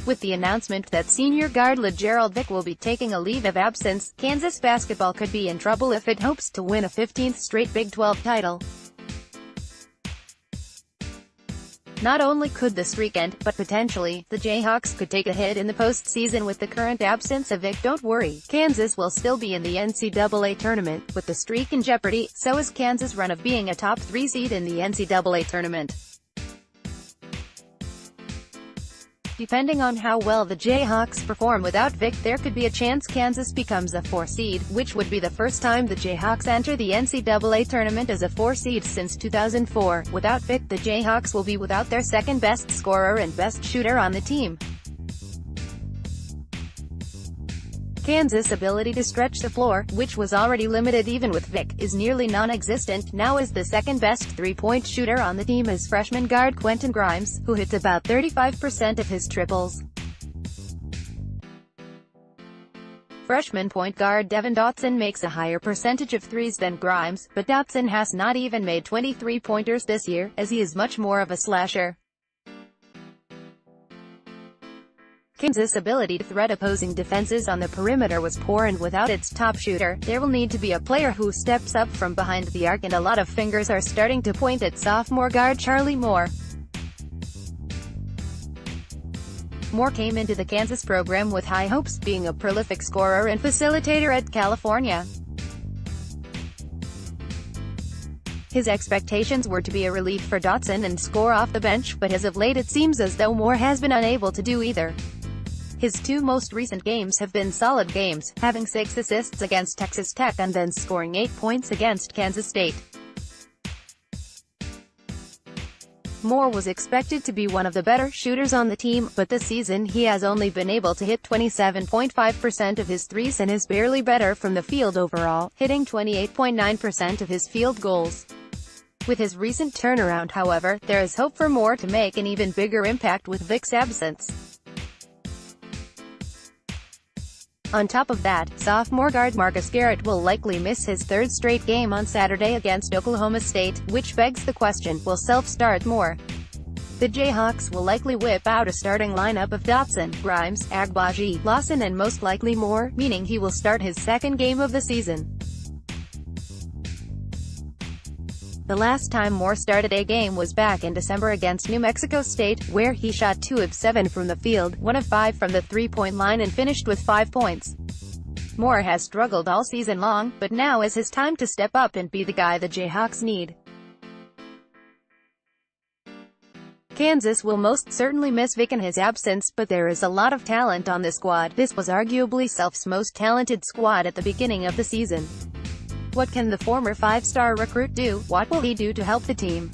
With the announcement that senior guard LaGerald Vick will be taking a leave of absence, Kansas basketball could be in trouble if it hopes to win a 15th straight Big 12 title. Not only could the streak end, but potentially, the Jayhawks could take a hit in the postseason with the current absence of Vick. Don't worry, Kansas will still be in the NCAA Tournament. With the streak in jeopardy, so is Kansas' run of being a top 3 seed in the NCAA Tournament. Depending on how well the Jayhawks perform without Vick, there could be a chance Kansas becomes a 4 seed, which would be the first time the Jayhawks enter the NCAA Tournament as a 4 seed since 2004. Without Vick, the Jayhawks will be without their second best scorer and best shooter on the team. Kansas' ability to stretch the floor, which was already limited even with Vick, is nearly non-existent, now as the second-best three-point shooter on the team is freshman guard Quentin Grimes, who hits about 35% of his triples. Freshman point guard Devin Dotson makes a higher percentage of threes than Grimes, but Dotson has not even made 23-pointers this year, as he is much more of a slasher. Kansas' ability to threat opposing defenses on the perimeter was poor, and without its top shooter, there will need to be a player who steps up from behind the arc, and a lot of fingers are starting to point at sophomore guard Charlie Moore. Moore came into the Kansas program with high hopes, being a prolific scorer and facilitator at California. His expectations were to be a relief for Dotson and score off the bench, but as of late it seems as though Moore has been unable to do either. His two most recent games have been solid games, having 6 assists against Texas Tech and then scoring 8 points against Kansas State. Moore was expected to be one of the better shooters on the team, but this season he has only been able to hit 27.5% of his threes and is barely better from the field overall, hitting 28.9% of his field goals. With his recent turnaround, however, there is hope for Moore to make an even bigger impact with Vick's absence. On top of that, sophomore guard Marcus Garrett will likely miss his 3rd straight game on Saturday against Oklahoma State, which begs the question, will self-start Moore? The Jayhawks will likely whip out a starting lineup of Dotson, Grimes, Agbaji, Lawson and most likely Moore, meaning he will start his 2nd game of the season. The last time Moore started a game was back in December against New Mexico State, where he shot 2 of 7 from the field, 1 of 5 from the three-point line and finished with 5 points. Moore has struggled all season long, but now is his time to step up and be the guy the Jayhawks need. Kansas will most certainly miss Vick in his absence, but there is a lot of talent on this squad. This was arguably Self's most talented squad at the beginning of the season. What can the former 5-star recruit do? What will he do to help the team?